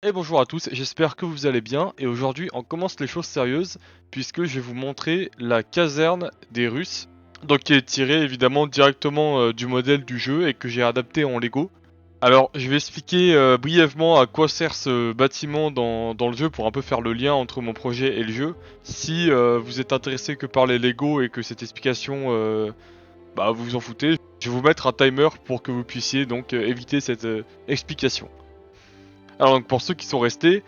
Et bonjour à tous, j'espère que vous allez bien et aujourd'hui on commence les choses sérieuses puisque je vais vous montrer la caserne des Russes, donc qui est tirée évidemment directement du modèle du jeu et que j'ai adapté en Lego. Alors je vais expliquer brièvement à quoi sert ce bâtiment dans le jeu pour un peu faire le lien entre mon projet et le jeu. Si vous êtes intéressé que par les Lego et que cette explication vous vous en foutez, je vais vous mettre un timer pour que vous puissiez donc éviter cette explication. Alors donc pour ceux qui sont restés,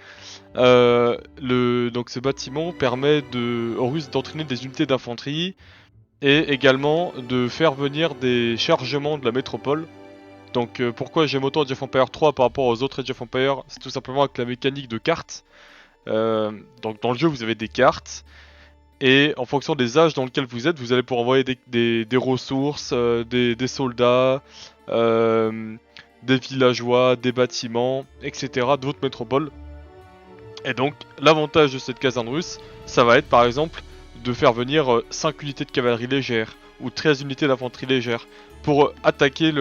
donc ce bâtiment permet aux Russes d'entraîner des unités d'infanterie et également de faire venir des chargements de la métropole. Donc pourquoi j'aime autant Age of Empires 3 par rapport aux autres Age of Empires, c'est tout simplement avec la mécanique de cartes. Donc dans le jeu vous avez des cartes et en fonction des âges dans lesquels vous êtes, vous allez pouvoir envoyer des ressources, des soldats, euh, des villageois, des bâtiments, etc. d'autres métropoles. Et donc, l'avantage de cette caserne russe, ça va être par exemple de faire venir 5 unités de cavalerie légère ou 13 unités d'infanterie légère pour attaquer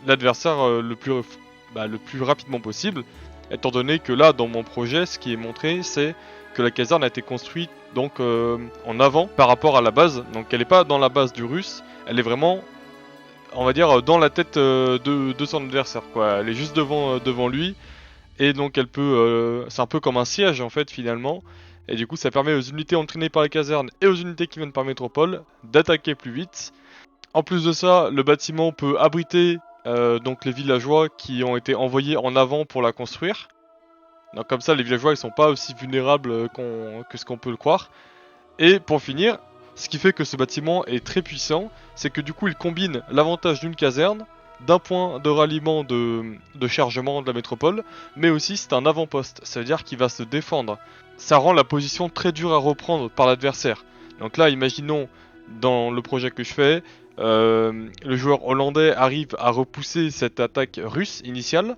l'adversaire le plus rapidement possible. Étant donné que là, dans mon projet, ce qui est montré, c'est que la caserne a été construite donc en avant par rapport à la base. Donc, elle n'est pas dans la base du russe, elle est vraiment, on va dire, dans la tête de son adversaire, quoi. Elle est juste devant lui et donc elle peut, c'est un peu comme un siège en fait finalement. Et du coup ça permet aux unités entraînées par la caserne et aux unités qui viennent par métropole d'attaquer plus vite. En plus de ça, le bâtiment peut abriter donc les villageois qui ont été envoyés en avant pour la construire. Donc comme ça les villageois ils sont pas aussi vulnérables que ce qu'on peut le croire. Et pour finir, ce qui fait que ce bâtiment est très puissant, c'est que du coup il combine l'avantage d'une caserne, d'un point de ralliement de chargement de la métropole, mais aussi c'est un avant-poste, ça veut dire qu'il va se défendre. Ça rend la position très dure à reprendre par l'adversaire. Donc là, imaginons dans le projet que je fais, le joueur hollandais arrive à repousser cette attaque russe initiale,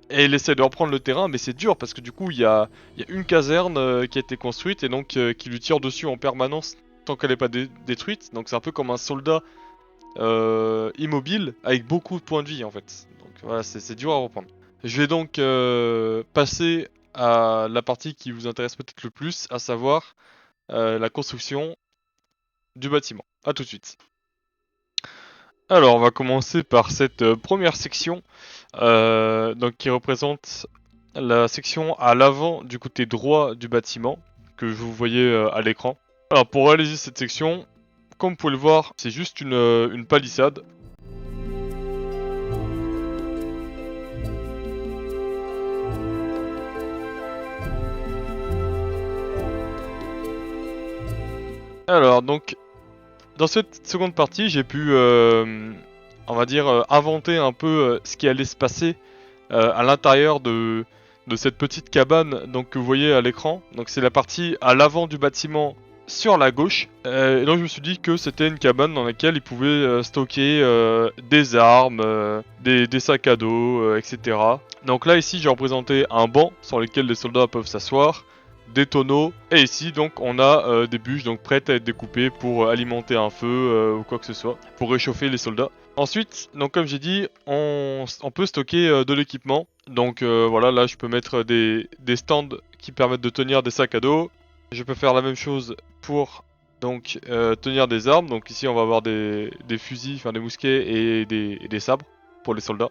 et il essaie de reprendre le terrain, mais c'est dur parce que du coup il y a une caserne qui a été construite et donc qui lui tire dessus en permanence tant qu'elle n'est pas détruite. Donc c'est un peu comme un soldat immobile avec beaucoup de points de vie en fait. Donc voilà, c'est dur à reprendre. Je vais donc passer à la partie qui vous intéresse peut-être le plus, à savoir la construction du bâtiment. A tout de suite. Alors on va commencer par cette première section donc qui représente la section à l'avant du côté droit du bâtiment que vous voyez à l'écran. Alors pour réaliser cette section, comme vous pouvez le voir, c'est juste une palissade. Alors donc dans cette seconde partie, j'ai pu on va dire inventer un peu ce qui allait se passer à l'intérieur de cette petite cabane donc, que vous voyez à l'écran. Donc c'est la partie à l'avant du bâtiment sur la gauche. Et donc je me suis dit que c'était une cabane dans laquelle ils pouvaient stocker des armes, des sacs à dos, etc. Donc là ici j'ai représenté un banc sur lequel les soldats peuvent s'asseoir, des tonneaux, et ici donc on a des bûches donc prêtes à être découpées pour alimenter un feu ou quoi que ce soit, pour réchauffer les soldats. Ensuite, donc comme j'ai dit, on peut stocker de l'équipement. Donc voilà, là je peux mettre des stands qui permettent de tenir des sacs à dos. Je peux faire la même chose pour donc tenir des armes. Donc ici on va avoir des fusils, enfin des mousquets et des sabres pour les soldats.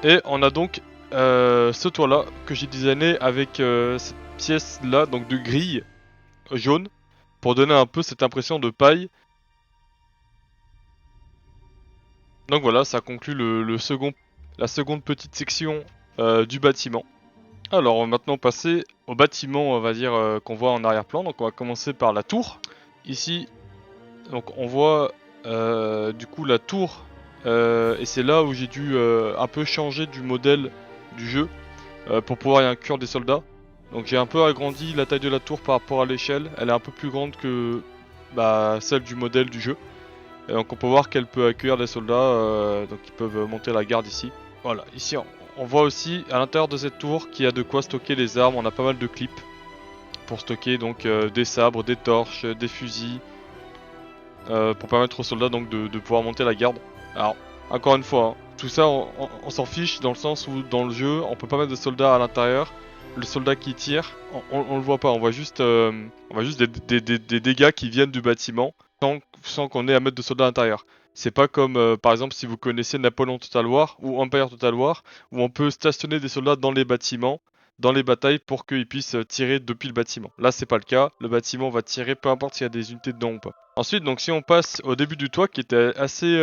Et on a donc ce toit là que j'ai designé avec cette pièce là, donc de grille jaune, pour donner un peu cette impression de paille. Donc voilà, ça conclut la seconde petite section du bâtiment. Alors on va maintenant passer au bâtiment, on va dire, qu'on voit en arrière-plan. Donc on va commencer par la tour. Ici, donc on voit du coup la tour, et c'est là où j'ai dû un peu changer du modèle du jeu pour pouvoir y inclure des soldats. Donc j'ai un peu agrandi la taille de la tour par rapport à l'échelle. Elle est un peu plus grande que celle du modèle du jeu. Et donc on peut voir qu'elle peut accueillir des soldats, donc ils peuvent monter la garde ici. Voilà, ici on voit aussi à l'intérieur de cette tour qu'il y a de quoi stocker les armes. On a pas mal de clips pour stocker donc des sabres, des torches, des fusils, pour permettre aux soldats donc de pouvoir monter la garde. Alors, encore une fois, hein, tout ça on s'en fiche dans le sens où dans le jeu on peut pas mettre de soldats à l'intérieur. Le soldat qui tire, on le voit pas, on voit juste des dégâts qui viennent du bâtiment sans qu'on ait à mettre de soldats à l'intérieur. C'est pas comme par exemple si vous connaissez Napoléon Total War ou Empire Total War où on peut stationner des soldats dans les bâtiments, dans les batailles pour qu'ils puissent tirer depuis le bâtiment. Là c'est pas le cas, le bâtiment va tirer peu importe s'il y a des unités dedans ou pas. Ensuite donc si on passe au début du toit qui était assez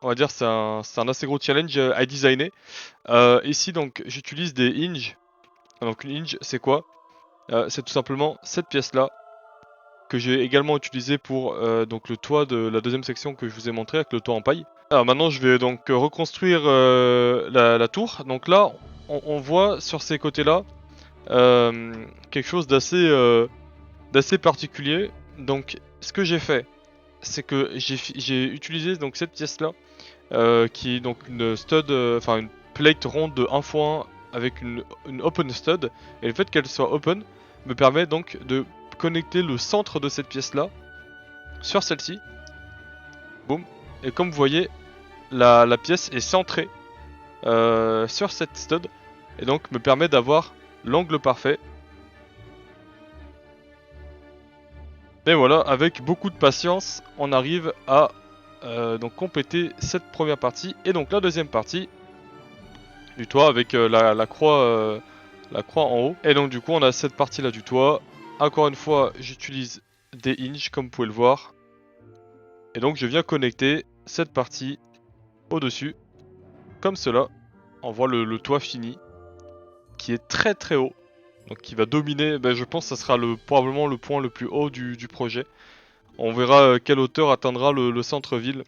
on va dire c'est un assez gros challenge à designer. Ici donc j'utilise des hinges. Donc une hinge c'est quoi? C'est tout simplement cette pièce là que j'ai également utilisé pour donc le toit de la deuxième section que je vous ai montré avec le toit en paille. Alors maintenant je vais donc reconstruire la tour. Donc là on voit sur ces côtés là quelque chose d'assez particulier. Donc ce que j'ai fait c'est que j'ai utilisé donc cette pièce là qui est donc une stud, enfin une plate ronde de 1x1 avec une open stud, et le fait qu'elle soit open me permet donc de connecter le centre de cette pièce là sur celle-ci, boum, et comme vous voyez la pièce est centrée sur cette stud, et donc me permet d'avoir l'angle parfait. Et voilà, avec beaucoup de patience, on arrive à donc compléter cette première partie, et donc la deuxième partie du toit avec la croix en haut. Et donc du coup on a cette partie là du toit. Encore une fois j'utilise des hinges comme vous pouvez le voir. Et donc je viens connecter cette partie au dessus comme cela. On voit le toit fini qui est très très haut. Donc qui va dominer, je pense que ça sera probablement le point le plus haut du projet. On verra quelle hauteur atteindra le centre-ville.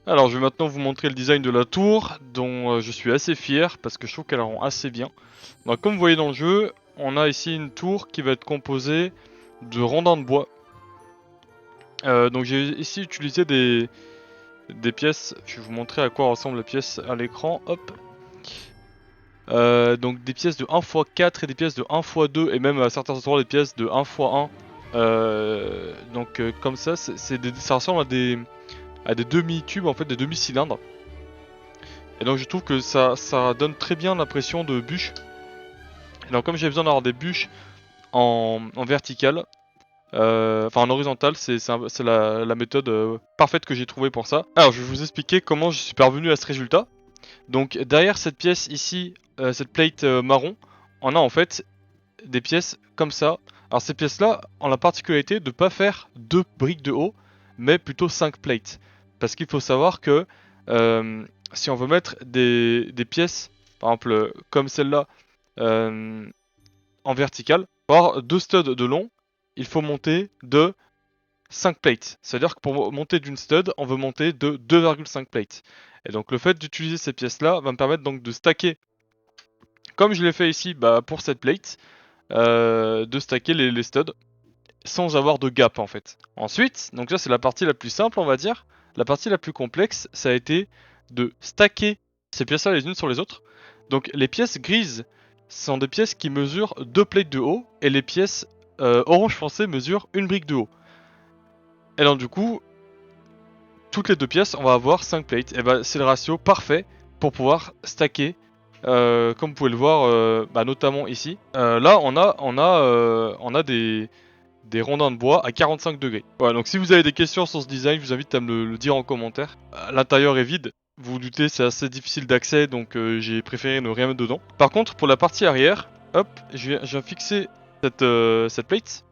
Alors je vais maintenant vous montrer le design de la tour dont je suis assez fier parce que je trouve qu'elle rend assez bien. Donc comme vous voyez dans le jeu, on a ici une tour qui va être composée de rondins de bois. Donc j'ai ici utilisé des pièces, je vais vous montrer à quoi ressemble la pièce à l'écran, hop. Donc des pièces de 1x4 et des pièces de 1x2 et même à certains endroits des pièces de 1x1. Comme ça, ça ressemble à des demi-tubes en fait, des demi-cylindres. Et donc je trouve que ça donne très bien l'impression de bûches. Et donc comme j'ai besoin d'avoir des bûches en vertical, enfin en horizontal, c'est la méthode parfaite que j'ai trouvée pour ça. Alors je vais vous expliquer comment je suis parvenu à ce résultat. Donc derrière cette pièce ici, cette plate marron, on a en fait des pièces comme ça. Alors ces pièces là ont la particularité de ne pas faire 2 briques de haut, mais plutôt 5 plates. Parce qu'il faut savoir que si on veut mettre des pièces, par exemple comme celle-là, en vertical, pour avoir 2 studs de long, il faut monter de 5 plates. C'est-à-dire que pour monter d'une stud, on veut monter de 2,5 plates. Et donc le fait d'utiliser ces pièces-là va me permettre donc de stacker, comme je l'ai fait ici pour cette plate, de stacker les studs sans avoir de gap en fait. Ensuite, donc ça c'est la partie la plus simple on va dire. La partie la plus complexe, ça a été de stacker ces pièces-là les unes sur les autres. Donc les pièces grises sont des pièces qui mesurent 2 plates de haut et les pièces orange foncé mesurent une brique de haut. Et donc du coup, toutes les deux pièces, on va avoir 5 plates. Et c'est le ratio parfait pour pouvoir stacker, comme vous pouvez le voir, notamment ici. Là, on a des rondins de bois à 45 degrés. Voilà, donc si vous avez des questions sur ce design, je vous invite à me le dire en commentaire. L'intérieur est vide. Vous vous doutez, c'est assez difficile d'accès, donc j'ai préféré ne rien mettre dedans. Par contre, pour la partie arrière, hop, je viens fixer cette plate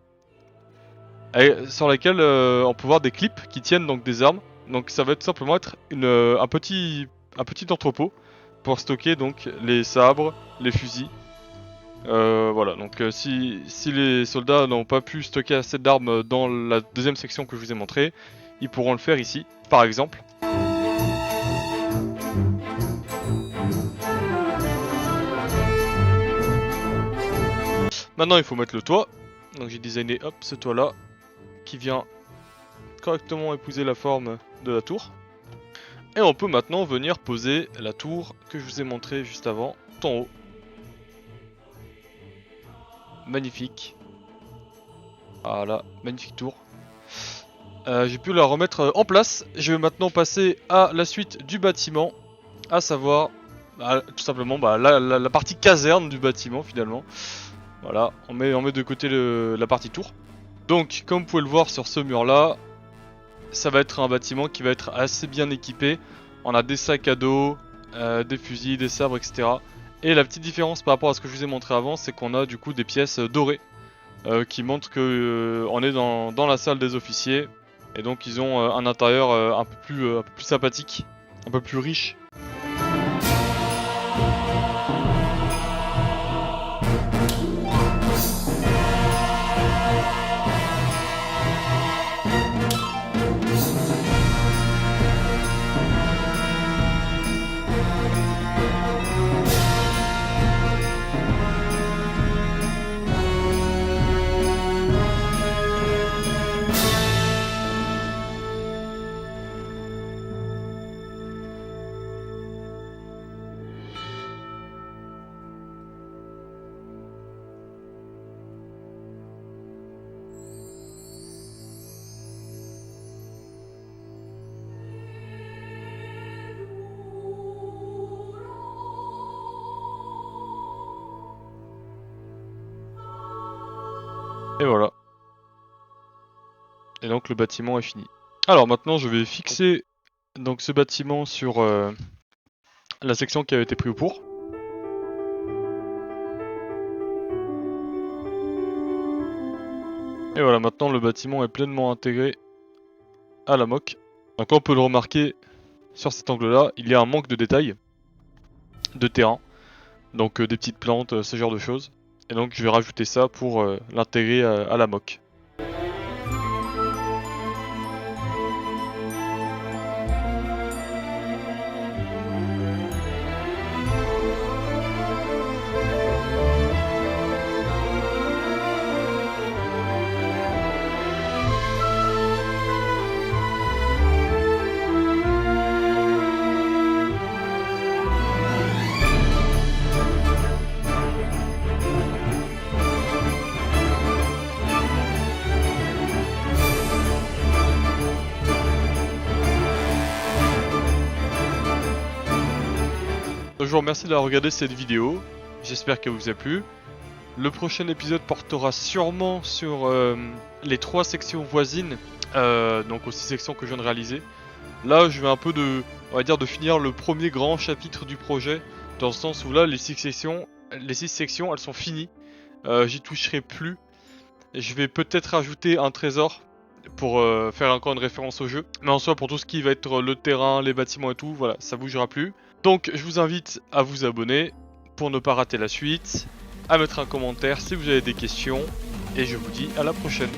sur laquelle on peut voir des clips qui tiennent donc des armes. Donc ça va tout simplement être un petit entrepôt pour stocker donc les sabres, les fusils. Voilà, donc si les soldats n'ont pas pu stocker assez d'armes dans la deuxième section que je vous ai montré, ils pourront le faire ici, par exemple. Maintenant il faut mettre le toit. Donc j'ai designé hop ce toit là qui vient correctement épouser la forme de la tour. Et on peut maintenant venir poser la tour que je vous ai montré juste avant, tout en haut. Magnifique. Voilà, magnifique tour. j'ai pu la remettre en place. Je vais maintenant passer à la suite du bâtiment, à savoir tout simplement la partie caserne du bâtiment finalement. Voilà, on met de côté la partie tour. Donc comme vous pouvez le voir sur ce mur là, ça va être un bâtiment qui va être assez bien équipé. On a des sacs à dos, des fusils, des sabres, etc. Et la petite différence par rapport à ce que je vous ai montré avant, c'est qu'on a du coup des pièces dorées qui montrent que on est dans la salle des officiers. Et donc ils ont un intérieur un peu plus sympathique, un peu plus riche. Et voilà. Et donc le bâtiment est fini. Alors maintenant je vais fixer donc ce bâtiment sur la section qui avait été prise au pour. Et voilà, maintenant le bâtiment est pleinement intégré à la moque. Donc on peut le remarquer sur cet angle là, il y a un manque de détails de terrain. Donc des petites plantes, ce genre de choses. Et donc je vais rajouter ça pour l'intégrer à la moque. Je vous remercie d'avoir regardé cette vidéo, j'espère qu'elle vous a plu. Le prochain épisode portera sûrement sur les 3 sections voisines, donc aux 6 sections que je viens de réaliser. Là je vais un peu on va dire de finir le premier grand chapitre du projet, dans le sens où là les 6 sections elles sont finies, j'y toucherai plus. Je vais peut-être ajouter un trésor pour faire encore une référence au jeu. Mais en soi, pour tout ce qui va être le terrain, les bâtiments et tout, voilà, ça bougera plus. Donc je vous invite à vous abonner pour ne pas rater la suite, à mettre un commentaire si vous avez des questions, et je vous dis à la prochaine.